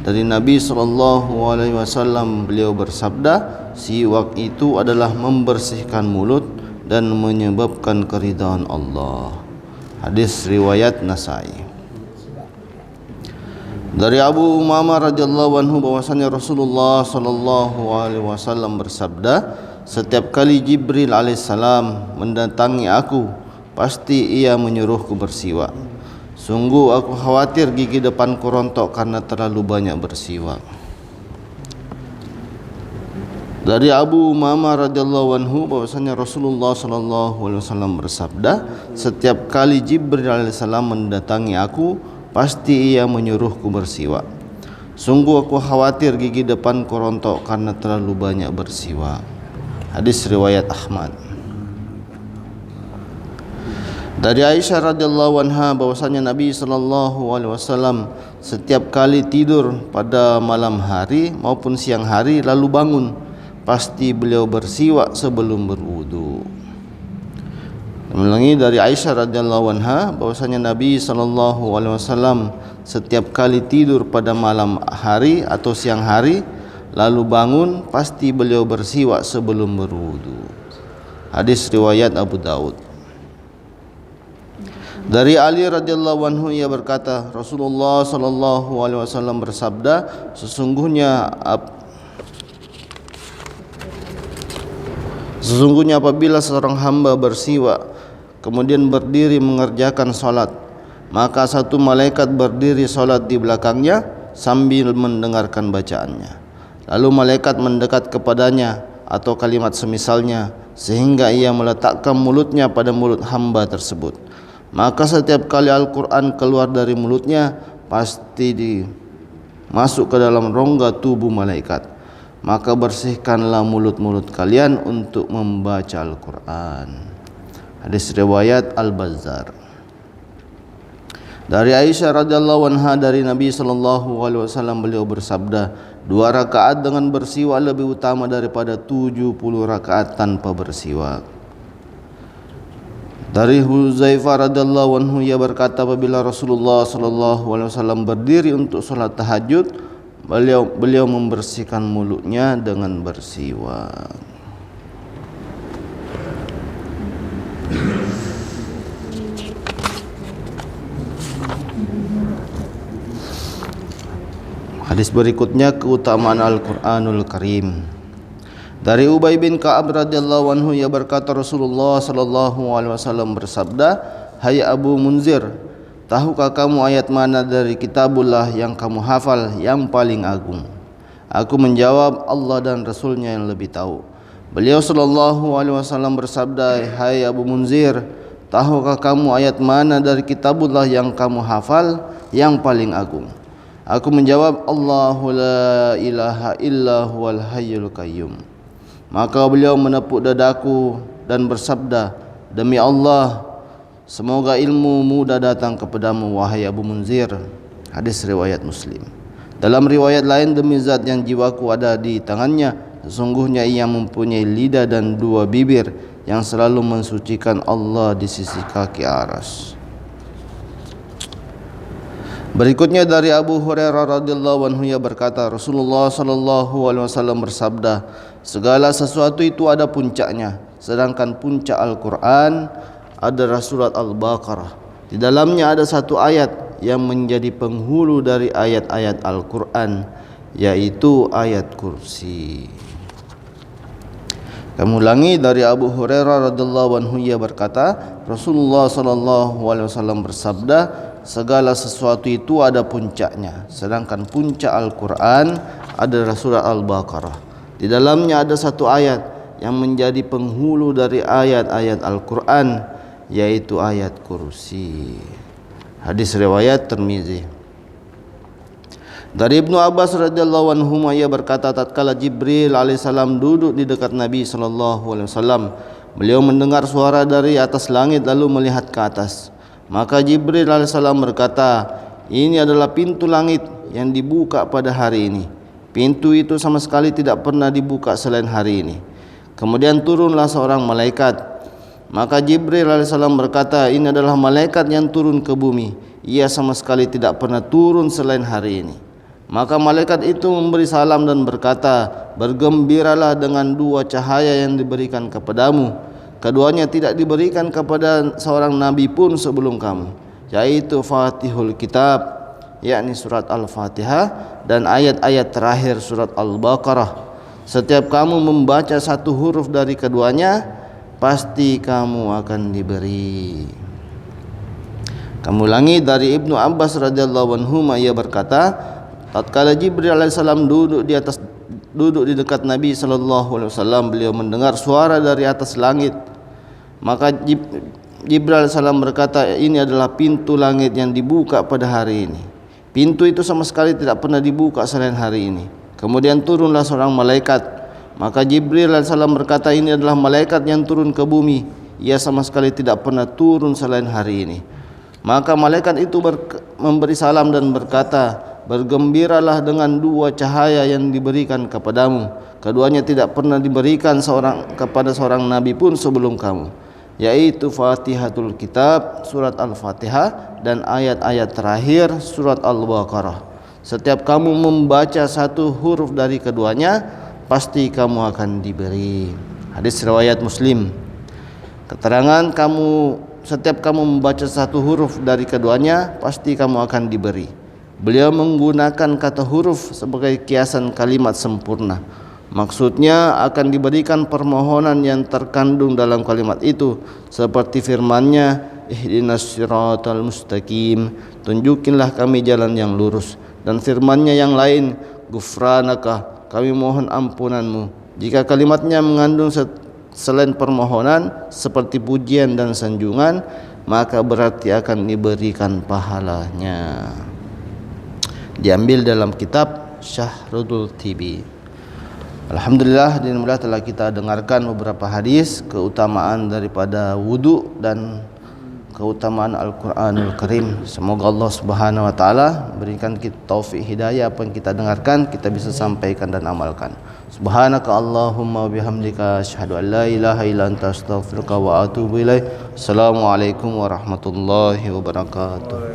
Dari Nabi SAW beliau bersabda, siwak itu adalah membersihkan mulut dan menyebabkan keridhaan Allah. Hadis riwayat Nasai. Dari Abu Umamah radhiyallahu anhu bahwasanya Rasulullah SAW bersabda, setiap kali Jibril alaihissalam mendatangi aku, pasti ia menyuruhku bersiwak. Sungguh aku khawatir gigi depanku rontok karena terlalu banyak bersiwak. Dari Abu Umamah radhiyallahu anhu bahwasanya Rasulullah SAW bersabda, setiap kali Jibril alaihissalam mendatangi aku, pasti ia menyuruhku bersiwak. Sungguh aku khawatir gigi depanku rontok karena terlalu banyak bersiwak. Hadis riwayat Ahmad. Dari Aisyah radhiyallahu anha bahwasanya Nabi SAW setiap kali tidur pada malam hari maupun siang hari lalu bangun, pasti beliau bersiwak sebelum berwudu. Ulangi, dari Aisyah radhiyallahu anha bahwasanya Nabi SAW setiap kali tidur pada malam hari atau siang hari lalu bangun, pasti beliau bersiwak sebelum berwudu. Hadis riwayat Abu Daud. Dari Ali radhiyallahu anhu ia berkata, Rasulullah SAW bersabda, sesungguhnya apabila seorang hamba bersiwak kemudian berdiri mengerjakan salat, maka satu malaikat berdiri salat di belakangnya sambil mendengarkan bacaannya. Lalu malaikat mendekat kepadanya atau kalimat semisalnya sehingga ia meletakkan mulutnya pada mulut hamba tersebut. Maka setiap kali Al-Quran keluar dari mulutnya pasti masuk ke dalam rongga tubuh malaikat. Maka bersihkanlah mulut-mulut kalian untuk membaca Al-Quran. Hadis riwayat Al-Bazzar. Dari Aisyah radhiyallahu anha dari Nabi SAW beliau bersabda, 2 rakaat dengan bersiwak lebih utama daripada 70 rakaat tanpa bersiwak. Dari Huzaifah radhiyallahu anhu ia berkata, apabila Rasulullah SAW berdiri untuk salat tahajud, beliau membersihkan mulutnya dengan bersiwak. Hadis berikutnya, keutamaan Al-Quranul Karim. Dari Ubay bin Ka'ab radhiyallahu anhu ia berkata, Rasulullah SAW bersabda, hai Abu Munzir, tahukah kamu ayat mana dari kitabullah yang kamu hafal yang paling agung? Aku menjawab, Allah dan Rasulnya yang lebih tahu. Beliau SAW bersabda, hai Abu Munzir, tahukah kamu ayat mana dari kitabullah yang kamu hafal yang paling agung? Aku menjawab, Allahu la ilaha illa huwal hayyul qayyum. Maka beliau menepuk dadaku dan bersabda, demi Allah, semoga ilmu mudah datang kepadamu wahai Abu Munzir. Hadis riwayat Muslim. Dalam riwayat lain, demi zat yang jiwaku ada di tangannya, sesungguhnya ia mempunyai lidah dan 2 bibir yang selalu mensucikan Allah di sisi kaki aras. Berikutnya dari Abu Hurairah radhiyallahu anhu ia berkata, Rasulullah SAW bersabda, segala sesuatu itu ada puncaknya, sedangkan puncak Al-Quran adalah surat Al-Baqarah. Di dalamnya ada satu ayat yang menjadi penghulu dari ayat-ayat Al-Quran, yaitu ayat kursi. Kami ulangi, dari Abu Hurairah radhiyallahu anhu ia berkata, Rasulullah SAW bersabda, segala sesuatu itu ada puncaknya, sedangkan puncak Al-Quran adalah surat Al-Baqarah. Di dalamnya ada satu ayat yang menjadi penghulu dari ayat-ayat Al-Quran, yaitu ayat kursi. Hadis riwayat Tirmizi. Dari Ibnu Abbas radhiyallahu anhu ia berkata, tatkala Jibril alaihissalam duduk di dekat Nabi SAW, beliau mendengar suara dari atas langit lalu melihat ke atas. Maka Jibril alaihissalam berkata, ini adalah pintu langit yang dibuka pada hari ini. Pintu itu sama sekali tidak pernah dibuka selain hari ini. Kemudian turunlah seorang malaikat. Maka Jibril alaihissalam berkata, ini adalah malaikat yang turun ke bumi. Ia sama sekali tidak pernah turun selain hari ini. Maka malaikat itu memberi salam dan berkata, bergembiralah dengan dua cahaya yang diberikan kepadamu. Keduanya tidak diberikan kepada seorang nabi pun sebelum kamu, yaitu Fatihul Kitab, yakni surat Al-Fatihah, dan ayat-ayat terakhir surat Al-Baqarah. Setiap kamu membaca satu huruf dari keduanya, pasti kamu akan diberi. Kami ulangi dari Ibnu Abbas radhiyallahu anhu, ia berkata, tatkala Jibril alaihissalam duduk di dekat Nabi sallallahu alaihi wasallam, beliau mendengar suara dari atas langit. Maka Jibril alaihissalam berkata, ini adalah pintu langit yang dibuka pada hari ini. Pintu itu sama sekali tidak pernah dibuka selain hari ini. Kemudian turunlah seorang malaikat. Maka Jibril alaihissalam berkata, ini adalah malaikat yang turun ke bumi. Ia sama sekali tidak pernah turun selain hari ini. Maka malaikat itu memberi salam dan berkata, bergembiralah dengan dua cahaya yang diberikan kepadamu. Keduanya tidak pernah diberikan kepada seorang nabi pun sebelum kamu, yaitu Fatihatul Kitab, surat Al-Fatihah, dan ayat-ayat terakhir surat Al-Baqarah. Setiap kamu membaca satu huruf dari keduanya, pasti kamu akan diberi. Hadis riwayat Muslim. Keterangan setiap kamu membaca satu huruf dari keduanya, pasti kamu akan diberi. Beliau menggunakan kata huruf sebagai kiasan kalimat sempurna. Maksudnya akan diberikan permohonan yang terkandung dalam kalimat itu, seperti firman-Nya, ihdinas siratal mustaqim, tunjukilah kami jalan yang lurus. Dan firman-Nya yang lain, gufranaka, kami mohon ampunan-Mu. Jika kalimatnya mengandung selain permohonan seperti pujian dan sanjungan, maka berarti akan diberikan pahalanya. Diambil dalam kitab Syahrudul Tibi. Alhamdulillah, dinilai telah kita dengarkan beberapa hadis keutamaan daripada wudu dan keutamaan Al-Quranul Karim. Semoga Allah Subhanahu wa Ta'ala berikan kita taufik hidayah, apa yang kita dengarkan kita bisa sampaikan dan amalkan. Subhanaka Allahumma bihamdika asyhadu an la ilaha illa anta astaghfiruka wa atubu ilaik. Assalamualaikum warahmatullahi wabarakatuh.